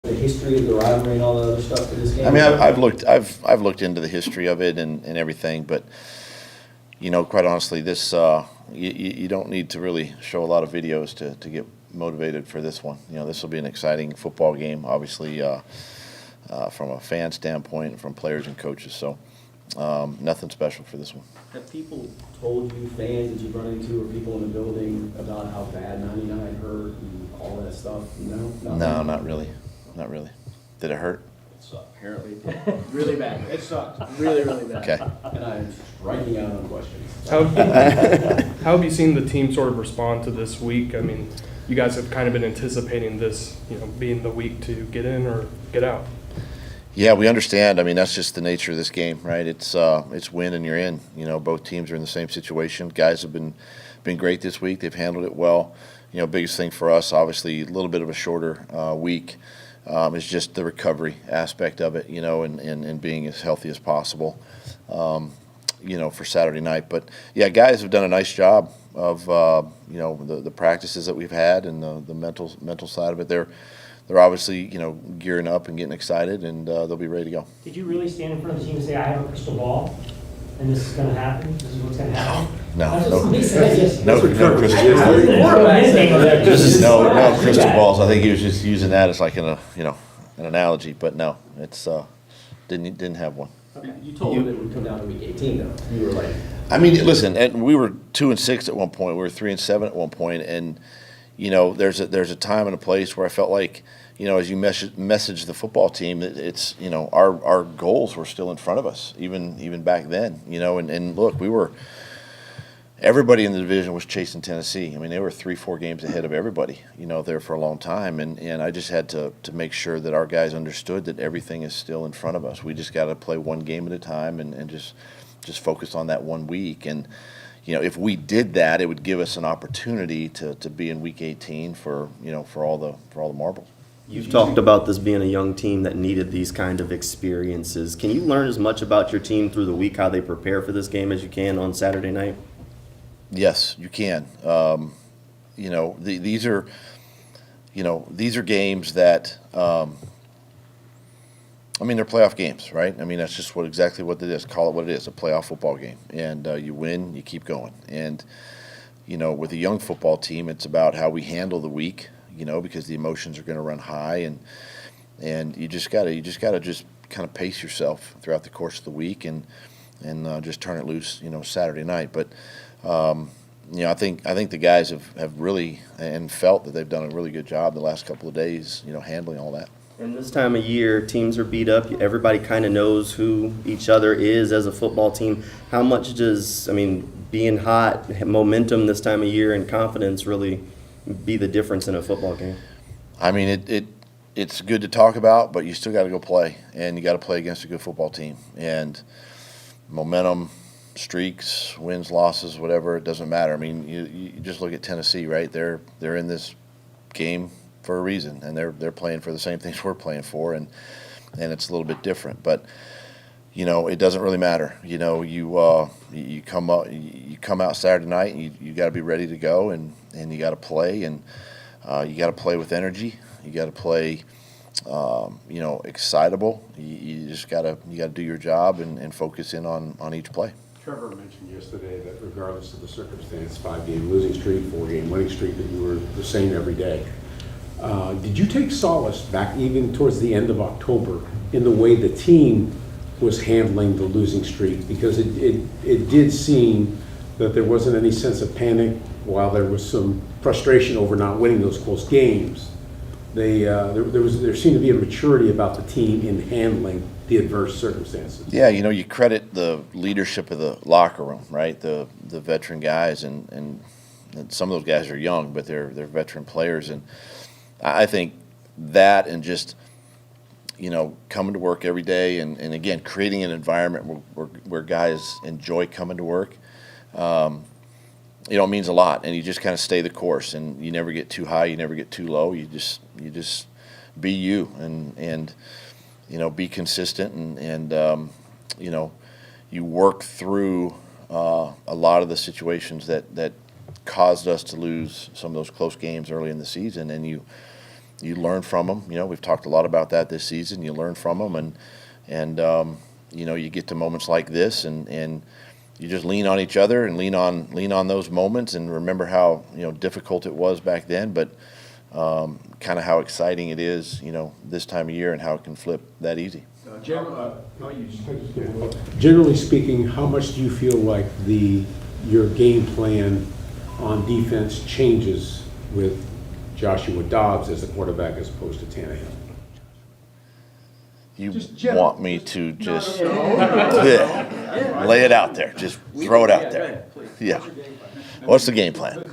the history of the rivalry and all the other stuff to this game? I mean, I've looked into the history of it and everything, but quite honestly, this you don't need to really show a lot of videos to get motivated for this one. This will be an exciting football game, obviously, from a fan standpoint and from players and coaches. So nothing special for this one. Have people told you, fans that you've run into, or people in the building, about how bad 99 hurt and all that stuff? No, not really. Not really. Did it hurt? It sucked. Apparently it did. Really bad. It sucked. Really, really bad. Okay. And I'm striking out on questions. How have you seen the team sort of respond to this week? I mean, you guys have kind of been anticipating this, being the week to get in or get out. Yeah, we understand. I mean, that's just the nature of this game, right? It's win and you're in. Both teams are in the same situation. Guys have been great this week. They've handled it well. Biggest thing for us, obviously, a little bit of a shorter week. Is just the recovery aspect of it, and being as healthy as possible, for Saturday night. But yeah, guys have done a nice job of, the practices that we've had and the mental side of it. They're obviously, gearing up and getting excited, and they'll be ready to go. Did you really stand in front of the team and say, I have a crystal ball, and this is going to happen? This is what's going to happen? No crystal balls. I think he was just using that as like an analogy, but no, it's didn't have one. Okay. You told them it would come down to week 18, though. You were like, I mean, listen, and we were 2-6 at one point. We were 3-7 at one point, and there's a time and a place where I felt like, as you message the football team, it's our goals were still in front of us, even back then, and look, everybody in the division was chasing Tennessee. I mean, they were 3-4 games ahead of everybody, there for a long time, and I just had to make sure that our guys understood that everything is still in front of us. We just got to play one game at a time and just focus on that 1 week. And if we did that, it would give us an opportunity to be in Week 18 for all the marbles. You've talked about this being a young team that needed these kind of experiences. Can you learn as much about your team through the week, how they prepare for this game, as you can on Saturday night? Yes, you can. These are games that they're playoff games, right? I mean, that's just exactly what it is. Call it what it is, a playoff football game. And you win, you keep going. And with a young football team, it's about how we handle the week. Because the emotions are going to run high, and you just gotta kind of pace yourself throughout the course of the week and just turn it loose, Saturday night. But I think the guys have really and felt that they've done a really good job the last couple of days, handling all that. And this time of year, teams are beat up. Everybody kind of knows who each other is as a football team. How much does, being hot, momentum this time of year and confidence really be the difference in a football game? I mean, it's good to talk about, but you still got to go play, and you got to play against a good football team. And momentum, streaks, wins, losses, whatever, it doesn't matter. I mean, you just look at Tennessee, right? They're in this game for a reason, and they're playing for the same things we're playing for, and it's a little bit different. But it doesn't really matter. You come out Saturday night, and you got to be ready to go, and you got to play, and you got to play with energy. You got to play, excitable. You just got to do your job and focus in on each play. Trevor mentioned yesterday that regardless of the circumstance, 5-game losing streak, 4-game winning streak, that you were the same every day. Did you take solace back even towards the end of October in the way the team was handling the losing streak? Because it did seem that there wasn't any sense of panic while there was some frustration over not winning those close games. There seemed to be a maturity about the team in handling the adverse circumstances. Yeah, you credit the leadership of the locker room, right? The veteran guys, and some of those guys are young, but they're veteran players, and I think that, and just coming to work every day, and again creating an environment where guys enjoy coming to work, means a lot. And you just kind of stay the course, and you never get too high, you never get too low. You just be you, and be consistent, and you work through a lot of the situations that caused us to lose some of those close games early in the season, and you you learn from them. We've talked a lot about that this season. You learn from them, and you get to moments like this, and you just lean on each other and lean on those moments, and remember how difficult it was back then, but kind of how exciting it is, this time of year, and how it can flip that easy. Generally speaking, how much do you feel like your game plan on defense changes with Joshua Dobbs as a quarterback as opposed to Tannehill? You want me to just lay it out there, just throw it out there. Yeah. What's the game plan?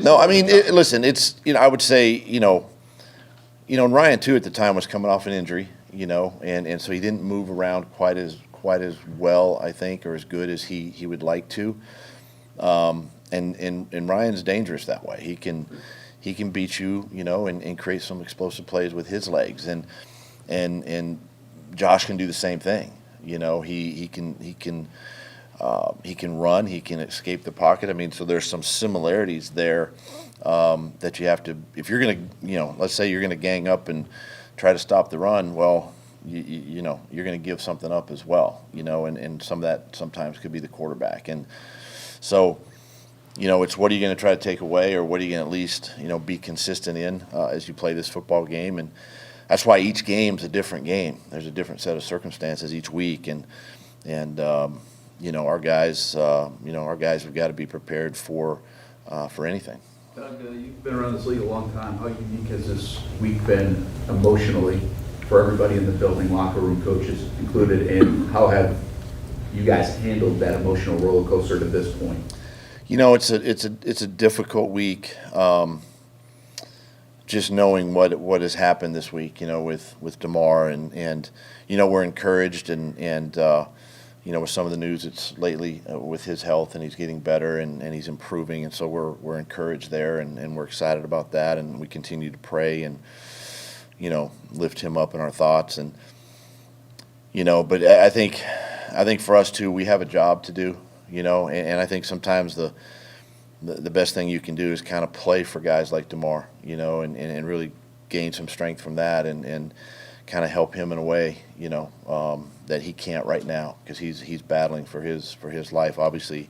No, I mean, listen, it's, I would say, and Ryan too at the time was coming off an injury, and so he didn't move around quite as well, I think, or as good as he would like to. And Ryan's dangerous that way. He can beat you, and create some explosive plays with his legs, and Josh can do the same thing. He can run, he can escape the pocket. I mean, so there's some similarities there that you have to, if you're going to, let's say you're going to gang up and try to stop the run, well, you're going to give something up as well, and some of that sometimes could be the quarterback. And so, it's what are you going to try to take away, or what are you going to at least, be consistent in as you play this football game. And that's why each game's a different game. There's a different set of circumstances each week, and our guys have got to be prepared for anything. Doug, you've been around this league a long time. How unique has this week been emotionally for everybody in the building, locker room, coaches included, and how have you guys handled that emotional roller coaster to this point? It's a difficult week. Just knowing what has happened this week, with Damar, and we're encouraged, and with some of the news it's lately with his health, and he's getting better, and he's improving, and so we're encouraged there, and we're excited about that, and we continue to pray and lift him up in our thoughts, and but I think for us too, we have a job to do, and I think sometimes the best thing you can do is kind of play for guys like Damar, and really gain some strength from that, and kind of help him in a way, that he can't right now, because he's battling for his life. Obviously,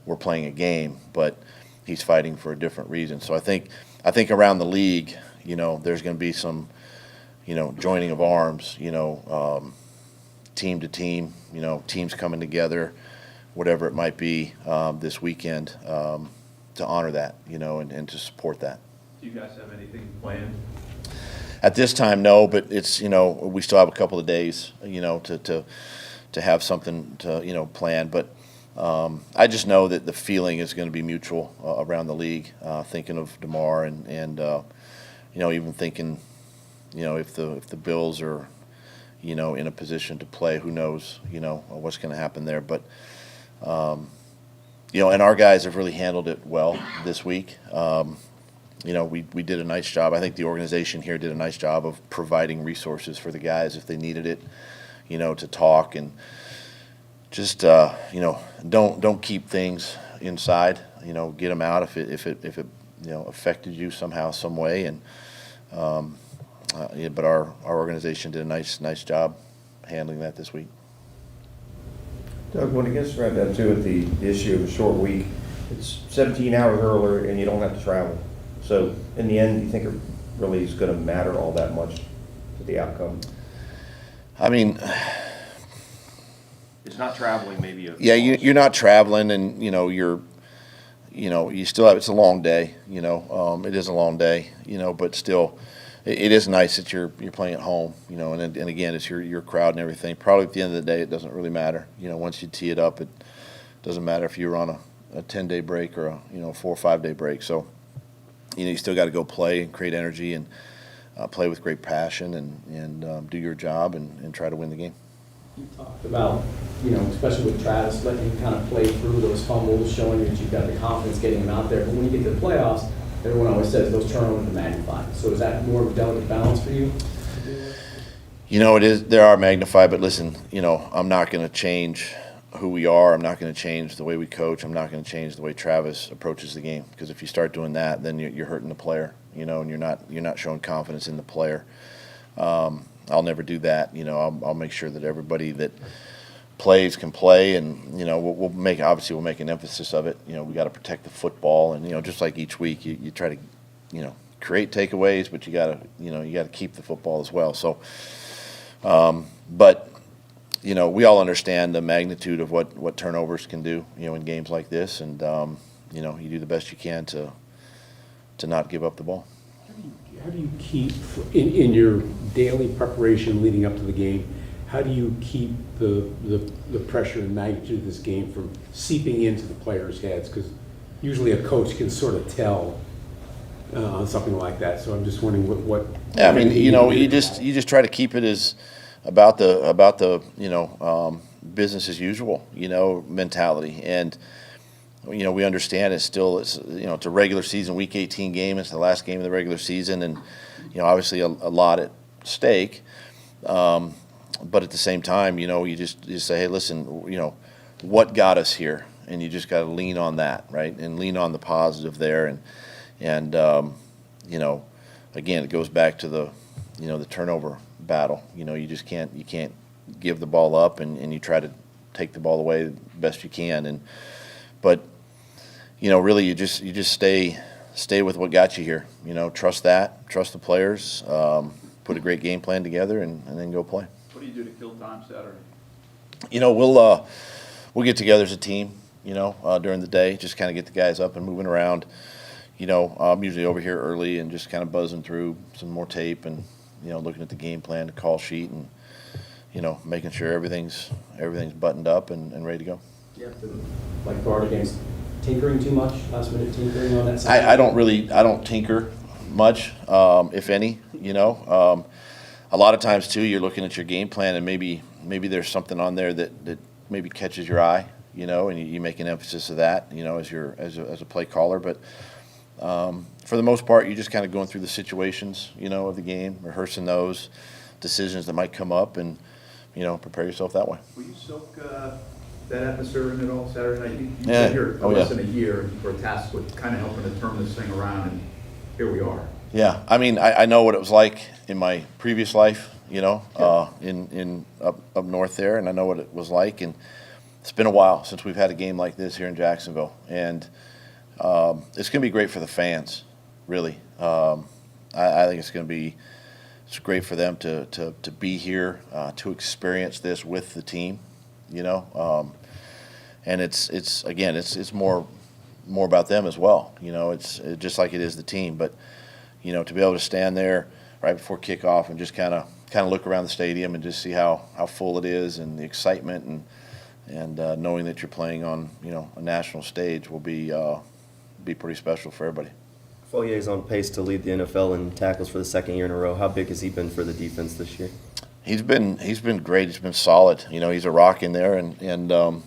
we're playing a game, but he's fighting for a different reason. So I think around the league, there's going to be some, joining of arms, team to team, teams coming together, whatever it might be, this weekend, to honor that, and to support that. Do you guys have anything planned? At this time, no, but it's, we still have a couple of days, to have something to, plan. But I just know that the feeling is going to be mutual around the league, thinking of Damar, and even thinking, if the Bills are, in a position to play, who knows, what's going to happen there. But, and our guys have really handled it well this week. We did a nice job. I think the organization here did a nice job of providing resources for the guys if they needed it, to talk, and just, don't keep things inside, get them out if it affected you somehow, some way. And, but our organization did a nice job handling that this week. Doug, when it gets right down to it, the issue of a short week, it's 17 hours earlier and you don't have to travel. So in the end, do you think it really is going to matter all that much to the outcome? I mean, It's not traveling, maybe. you're not traveling, and you still have, it's a long day, it is a long day, but still, it is nice that you're playing at home, and again, it's your crowd and everything. Probably at the end of the day, it doesn't really matter. Once you tee it up, it doesn't matter if you're on a 10-day break or a 4 or 5 day break. So, you still got to go play and create energy, and play with great passion, and do your job, and try to win the game. You talked about, especially with Travis, letting him kind of play through those fumbles, showing that you've got the confidence getting him out there. But when you get to the playoffs, everyone always says those turnovers are magnified. So is that more of a delicate balance for you? It is. There are magnified, but listen, I'm not going to change who we are. I'm not going to change the way we coach. I'm not going to change the way Travis approaches the game, because if you start doing that, then you're hurting the player, and you're not showing confidence in the player. I'll never do that. I'll make sure that everybody that plays can play, and we'll make an emphasis of it. We got to protect the football, and just like each week, you try to create takeaways, but you got to keep the football as well. So, but we all understand the magnitude of what turnovers can do, in games like this, and you do the best you can to not give up the ball. How do you keep, in your daily preparation leading up to the game, how do you keep the pressure and magnitude of this game from seeping into the players' heads? Because usually a coach can sort of tell on something like that. So I'm just wondering what. Yeah, I mean, you just try to keep it as about the business as usual, mentality. And we understand it's a regular season, week 18 game. It's the last game of the regular season, and obviously a lot at stake. But at the same time, you just say, hey, listen, what got us here, and you just got to lean on that, right, and lean on the positive there, and again, it goes back to the turnover battle. You just can't give the ball up, and you try to take the ball away the best you can, but really you just stay with what got you here. Trust the players, put a great game plan together, and then go play. What do you do to kill time Saturday? We'll get together as a team, during the day, just kind of get the guys up and moving around. I'm usually over here early and just kind of buzzing through some more tape and, looking at the game plan, the call sheet, and, making sure everything's buttoned up and ready to go. You have to, like guard against tinkering too much, last minute tinkering on that side? I don't tinker much, if any, a lot of times too, you're looking at your game plan and maybe there's something on there that maybe catches your eye, and you make an emphasis of that, as a play caller. But for the most part, you're just kind of going through the situations, of the game, rehearsing those decisions that might come up, and prepare yourself that way. Will you soak that atmosphere in it all Saturday night? You've Yeah. been here Oh, less yeah. than a year, and we're tasked with kind of helping to turn this thing around, and here we are. Yeah, I mean, I know what it was like in my previous life, in up north there, and I know what it was like, and it's been a while since we've had a game like this here in Jacksonville, and it's going to be great for the fans, really. I think it's great for them to be here, to experience this with the team, and it's more about them as well. It's just like it is the team, but to be able to stand there right before kickoff and just kind of look around the stadium and just see how full it is, and the excitement, and knowing that you're playing on a national stage will be pretty special for everybody. Foye is on pace to lead the NFL in tackles for the second year in a row. How big has he been for the defense this year? He's been great. He's been solid. He's a rock in there, and I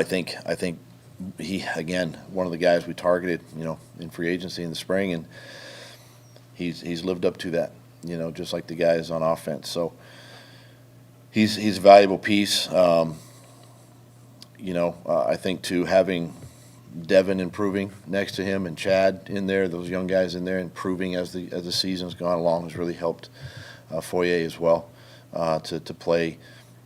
think he, again, one of the guys we targeted, in free agency in the spring, and he's lived up to that, just like the guys on offense. So he's a valuable piece. I think too, having Devin improving next to him and Chad in there, those young guys in there improving as the season's gone along, has really helped Foye as well to play.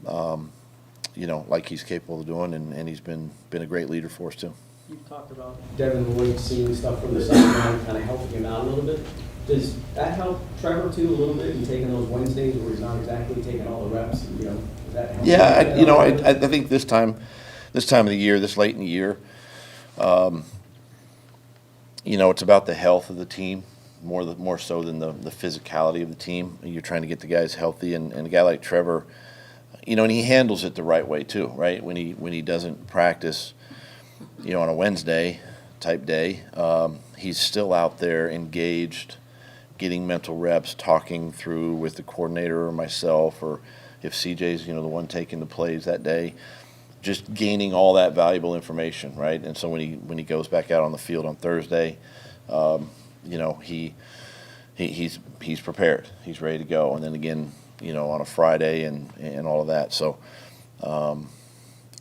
Like he's capable of doing, and he's been a great leader for us too. You've talked about Devin Lloyd seeing stuff from the sideline, kind of helping him out a little bit. Does that help Trevor too a little bit in taking those Wednesdays where he's not exactly taking all the reps? Does that help? Yeah, I think this time of the year, this late in the year, it's about the health of the team more so than the physicality of the team. You're trying to get the guys healthy, and a guy like Trevor, and he handles it the right way too, right? When he doesn't practice, on a Wednesday type day, he's still out there engaged, getting mental reps, talking through with the coordinator or myself, or if CJ's the one taking the plays that day, just gaining all that valuable information, right? And so when he goes back out on the field on Thursday, he's prepared, he's ready to go, and then again, on a Friday and all of that. So,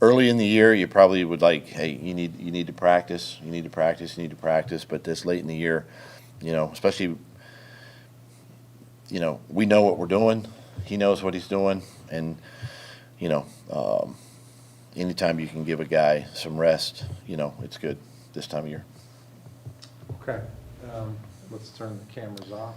early in the year, you probably would like, hey, you need to practice, you need to practice, you need to practice. But this late in the year, especially, we know what we're doing. He knows what he's doing, and anytime you can give a guy some rest, it's good this time of year. Okay, let's turn the cameras off.